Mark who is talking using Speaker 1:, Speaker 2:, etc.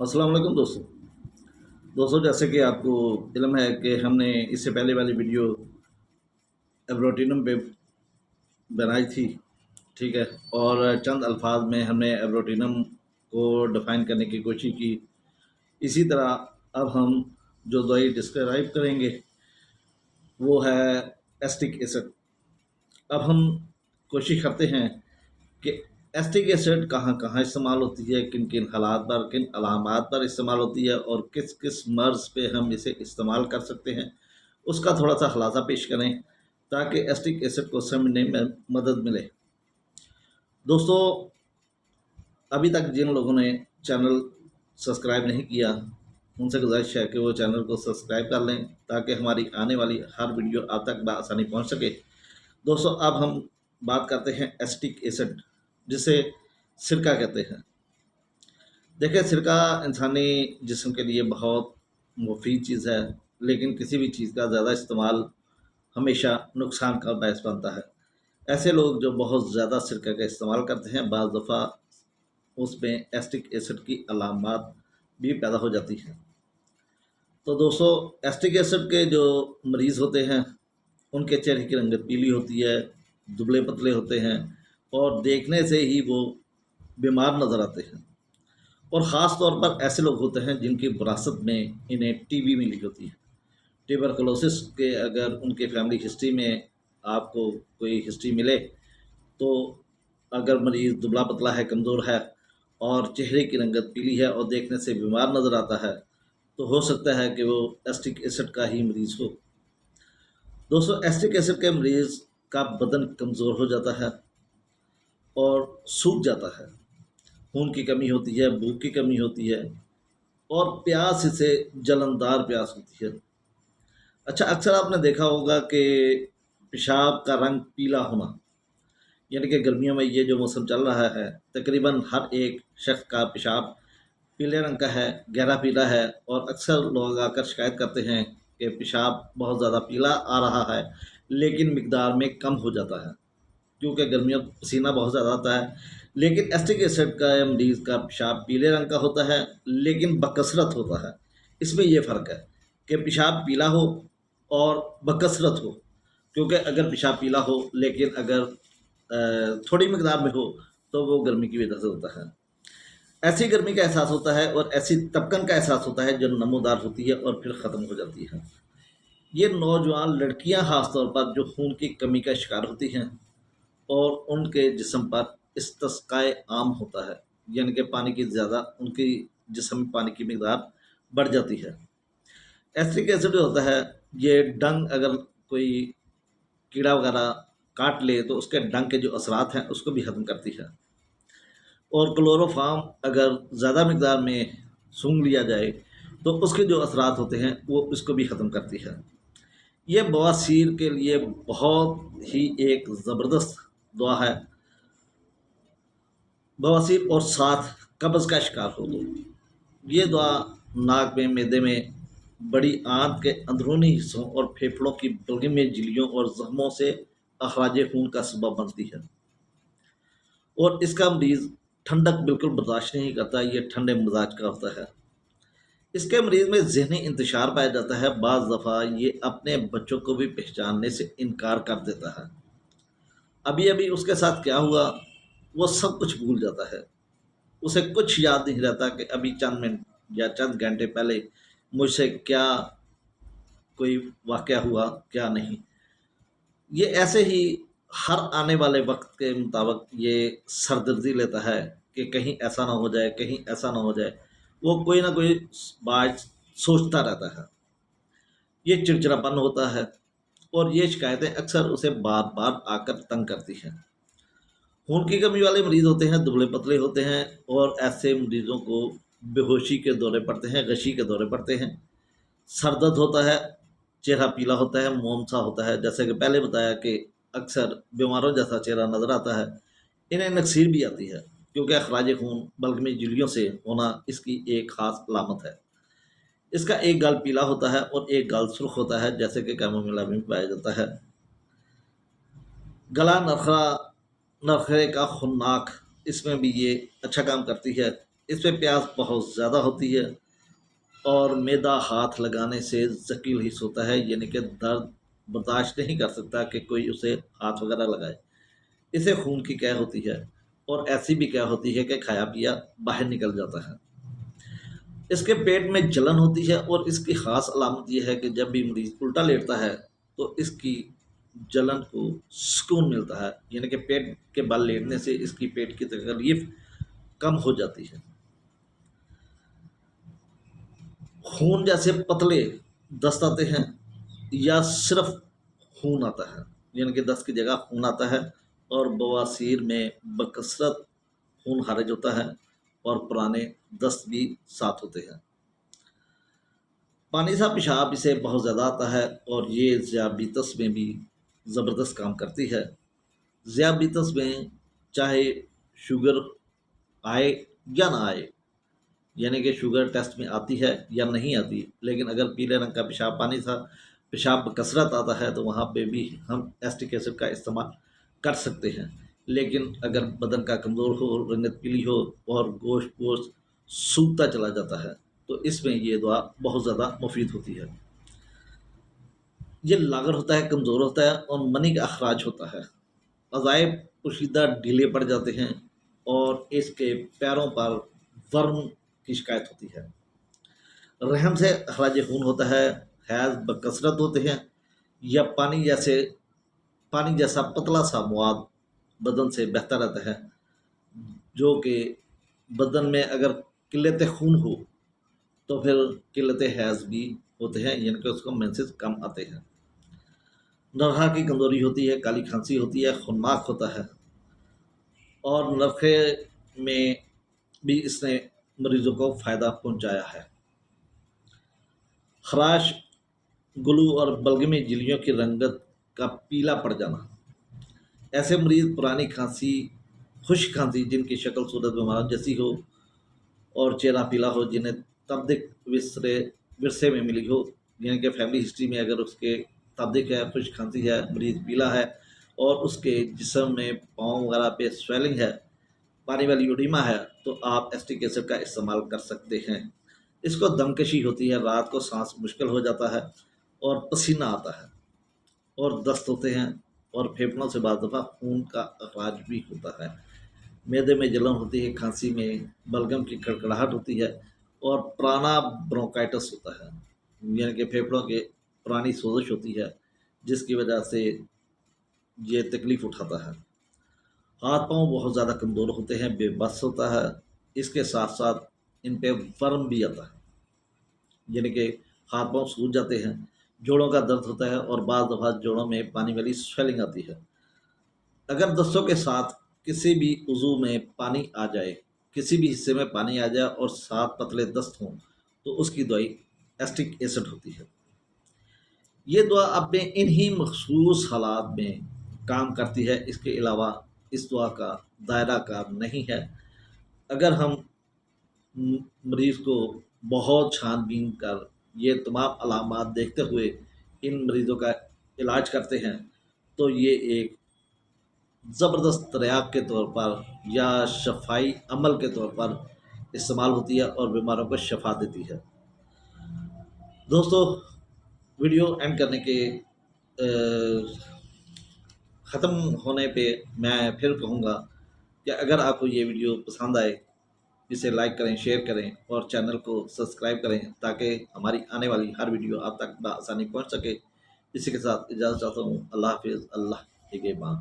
Speaker 1: अस्सलाम वालेकुम दोस्तों जैसे कि आपको इल्म है कि हमने इससे पहले वाली वीडियो एब्रोटिनम पे बनाई थी। ठीक है। और चंद अल्फाज में हमने एब्रोटिनम को डिफ़ाइन करने की कोशिश की। इसी तरह अब हम जो दवाई डिस्क्राइब करेंगे वो है एस्टिक एसिड। अब हम कोशिश करते हैं कि एस्टिक एसिड कहाँ कहाँ इस्तेमाल होती है, किन किन हालात पर, किन अलामात पर इस्तेमाल होती है और किस किस मर्ज़ पे हम इसे इस्तेमाल कर सकते हैं, उसका थोड़ा सा खुलासा पेश करें ताकि एस्टिक एसिड को समझने में मदद मिले। दोस्तों, अभी तक जिन लोगों ने चैनल सब्सक्राइब नहीं किया उनसे गुजारिश है कि वो चैनल को सब्सक्राइब कर लें ताकि हमारी आने वाली हर वीडियो आप तक बआसानी पहुंच सके। दोस्तों, अब हम बात करते हैं एस्टिक एसिड, जिसे सिरका कहते हैं। देखिए, सिरका इंसानी जिस्म के लिए बहुत मुफीद चीज़ है, लेकिन किसी भी चीज़ का ज़्यादा इस्तेमाल हमेशा नुकसान का बायस बनता है। ऐसे लोग जो बहुत ज़्यादा सिरका का इस्तेमाल करते हैं, बाज़ दफ़ा उसमें एस्टिक एसिड की अलामात भी पैदा हो जाती हैं। तो दोस्तों, एस्टिक एसिड के जो मरीज़ होते हैं उनके चेहरे की रंगत पीली होती है, दुबले पतले होते हैं और देखने से ही वो बीमार नज़र आते हैं। और ख़ास तौर पर ऐसे लोग होते हैं जिनकी विरासत में इन्हें टीबी मिली होती है। ट्यूबरकुलोसिस के अगर उनके फैमिली हिस्ट्री में आपको कोई हिस्ट्री मिले, तो अगर मरीज़ दुबला पतला है, कमज़ोर है और चेहरे की रंगत पीली है और देखने से बीमार नज़र आता है, तो हो सकता है कि वो एस्टिक एसिड का ही मरीज़ हो। दोस्तों, एस्टिक एसिड के मरीज़ का बदन कमज़ोर हो जाता है और सूख जाता है। खून की कमी होती है, भूख की कमी होती है और प्यास इसे जलनदार प्यास होती है। अच्छा, अक्सर आपने देखा होगा कि पेशाब का रंग पीला होना, यानी कि गर्मियों में ये जो मौसम चल रहा है, तकरीबन हर एक शख्स का पेशाब पीले रंग का है, गहरा पीला है। और अक्सर लोग आकर शिकायत करते हैं कि पेशाब बहुत ज़्यादा पीला आ रहा है, लेकिन मिकदार में कम हो जाता है क्योंकि गर्मियों में पसीना बहुत ज़्यादा आता है। लेकिन एस्टिक एसिड का या मरीज़ का पेशाब पीले रंग का होता है, लेकिन बकसरत होता है। इसमें ये फ़र्क है कि पेशाब पीला हो और बकसरत हो। क्योंकि अगर पेशाब पीला हो लेकिन अगर थोड़ी मकदार में हो तो वो गर्मी की वजह से होता है। ऐसी गर्मी का एहसास होता है और ऐसी तपकन का एहसास होता है जो नमोदार होती है और फिर ख़त्म हो जाती है। ये नौजवान लड़कियां ख़ास तौर पर जो खून की कमी का शिकार होती हैं और उनके जिस्म पर इस्तिस्काए आम होता है, यानी कि पानी की ज़्यादा उनकी जिस्म में पानी की मिकदार बढ़ जाती है। एसिटिक एसिड जो होता है, ये डंग अगर कोई कीड़ा वगैरह काट ले तो उसके डंग के जो असरात हैं उसको भी ख़त्म करती है। और क्लोरोफार्म अगर ज़्यादा मिकदार में सूंघ लिया जाए तो उसके जो असरात होते हैं वो इसको भी ख़त्म करती है। ये बवासीर के लिए बहुत ही एक ज़बरदस्त दवा है। बवासीर और साथ कब्ज़ का शिकार हो तो ये दवा नाक में, मैदे में, बड़ी आंत के अंदरूनी हिस्सों और फेफड़ों की बल्गम में झिल्लियों और जख्मों से अखराज खून का सबब बनती है। और इसका मरीज़ ठंडक बिल्कुल बर्दाश्त नहीं करता, ये ठंडे मिजाज का होता है। इसके मरीज़ में ज़हनी इंतशार पाया जाता है। बाज़ दफ़ा ये अपने बच्चों को भी पहचानने से इनकार कर देता है। अभी अभी उसके साथ क्या हुआ वो सब कुछ भूल जाता है। उसे कुछ याद नहीं रहता कि अभी चंद मिनट या चंद घंटे पहले मुझसे क्या कोई वाक़या हुआ, क्या नहीं। ये ऐसे ही हर आने वाले वक्त के मुताबिक ये सरदर्दी लेता है कि कहीं ऐसा ना हो जाए, कहीं ऐसा ना हो जाए। वो कोई ना कोई बात सोचता रहता है। ये चिड़चिड़ापन होता है और ये शिकायतें अक्सर उसे बार बार आकर तंग करती हैं। खून की कमी वाले मरीज़ होते हैं, दुबले पतले होते हैं और ऐसे मरीज़ों को बेहोशी के दौरे पड़ते हैं, गशी के दौरे पड़ते हैं। सर दर्द होता है, चेहरा पीला होता है, मोम सा होता है। जैसे कि पहले बताया कि अक्सर बीमारों जैसा चेहरा नज़र आता है। इन्हें नक्सीर भी आती है क्योंकि अखराज खून बल्कि झिल्लियों से होना इसकी एक ख़ास अलामत है। इसका एक गाल पीला होता है और एक गाल सुर्ख होता है, जैसे कि कैमोमिला में पाया जाता है। गला नरखरे का खुन्नाक, इसमें भी ये अच्छा काम करती है। اس پہ پیاس بہت زیادہ ہوتی ہے اور معدہ ہاتھ لگانے سے ذکیل حس ہوتا ہے، یعنی کہ درد برداشت نہیں کر سکتا کہ کوئی اسے ہاتھ وغیرہ لگائے۔ اسے خون کی قے ہوتی ہے اور ایسی بھی قے ہوتی ہے کہ کھایا پیا باہر نکل جاتا ہے۔ اس کے پیٹ میں جلن ہوتی ہے اور اس کی خاص علامت یہ ہے کہ جب بھی مریض الٹا لیٹتا ہے تو اس کی جلن کو سکون ملتا ہے، یعنی کہ پیٹ کے بل لیٹنے سے اس کی پیٹ کی تکلیف کم ہو جاتی ہے۔ خون جیسے پتلے دست آتے ہیں یا صرف خون آتا ہے، یعنی کہ دست کی جگہ خون آتا ہے، اور بواسیر میں بکثرت خون خارج ہوتا ہے اور پرانے دست بھی ساتھ ہوتے ہیں۔ پانی سا پیشاب اسے بہت زیادہ آتا ہے اور یہ ذیابیطس میں بھی زبردست کام کرتی ہے۔ ذیابیطس میں چاہے شوگر آئے یا نہ آئے، یعنی کہ شوگر ٹیسٹ میں آتی ہے یا نہیں آتی، لیکن اگر پیلے رنگ کا پیشاب پانی سا پیشاب بکثرت آتا ہے تو وہاں پہ بھی ہم ایسٹک ایسڈ کا استعمال کر سکتے ہیں۔ لیکن اگر بدن کا کمزور ہو، رنگت پیلی ہو اور گوشت سوکھتا چلا جاتا ہے تو اس میں یہ دوا بہت زیادہ مفید ہوتی ہے۔ یہ لاغر ہوتا ہے، کمزور ہوتا ہے اور منی کا اخراج ہوتا ہے۔ عضائب پوشیدہ ڈھیلے پڑ جاتے ہیں اور اس کے پیروں پر ورم کی شکایت ہوتی ہے۔ رحم سے اخراج خون ہوتا ہے، حیض بکثرت ہوتے ہیں یا پانی جیسا پتلا سا مواد بدن سے بہتا رہتا ہے، جو کہ بدن میں اگر قلت خون ہو تو پھر قلت حیض بھی ہوتے ہیں، یعنی کہ اس کو مینسز کم آتے ہیں۔ نرخہ کی کمزوری ہوتی ہے، کالی کھانسی ہوتی ہے، خونناک ہوتا ہے، اور نرخے میں بھی اس نے مریضوں کو فائدہ پہنچایا ہے۔ خراش، گلو اور بلغمی جھلیوں کی رنگت کا پیلا پڑ جانا، ایسے مریض پرانی کھانسی، خشک کھانسی جن کی شکل صورت بیمار جیسی ہو اور چہرہ پیلا ہو، جنہیں تبدک ورثے میں ملی ہو، یعنی کہ فیملی ہسٹری میں اگر اس کے تبدک ہے، خشک کھانسی ہے، مریض پیلا ہے اور اس کے جسم میں پاؤں وغیرہ پہ سویلنگ ہے، پانی والی اوڈیما ہے، تو آپ ایسٹک ایسڈ کا استعمال کر سکتے ہیں۔ اس کو دم کشی ہوتی ہے، رات کو سانس مشکل ہو جاتا ہے اور پسینہ آتا ہے اور دست ہوتے ہیں، اور پھیپھڑوں سے بعض دفعہ خون کا اخراج بھی ہوتا ہے۔ معدے میں جلن ہوتی ہے، کھانسی میں بلغم کی کڑکڑاہٹ ہوتی ہے اور پرانا برونکائٹس ہوتا ہے، یعنی کہ پھیپھڑوں کے پرانی سوزش ہوتی ہے جس کی وجہ سے یہ تکلیف اٹھاتا ہے۔ ہاتھ پاؤں بہت زیادہ کمزور ہوتے ہیں، بے بس ہوتا ہے، اس کے ساتھ ساتھ ان پہ ورم بھی آتا ہے، یعنی کہ ہاتھ پاؤں سوج جاتے ہیں، جوڑوں کا درد ہوتا ہے اور بعض دفعہ جوڑوں میں پانی والی سویلنگ آتی ہے۔ اگر دستوں کے ساتھ کسی بھی عضو میں پانی آ جائے، کسی بھی حصے میں پانی آ جائے اور ساتھ پتلے دست ہوں تو اس کی دوائی ایسٹک ایسڈ ہوتی ہے۔ یہ دوا اپنے انہی مخصوص حالات میں کام کرتی ہے، اس کے علاوہ اس دوا کا دائرہ کار نہیں ہے۔ اگر ہم مریض کو بہت چھان بین کر یہ تمام علامات دیکھتے ہوئے ان مریضوں کا علاج کرتے ہیں تو یہ ایک زبردست تریاق کے طور پر یا شفائی عمل کے طور پر استعمال ہوتی ہے اور بیماروں کو شفا دیتی ہے۔ دوستو، ویڈیو اینڈ کرنے کے ختم ہونے پہ میں پھر کہوں گا کہ اگر آپ کو یہ ویڈیو پسند آئے اسے لائک کریں، شیئر کریں اور چینل کو سبسکرائب کریں تاکہ ہماری آنے والی ہر ویڈیو آپ تک بآسانی پہنچ سکے۔ اسی کے ساتھ اجازت چاہتا ہوں۔ اللہ حافظ، اللہ نگہبان۔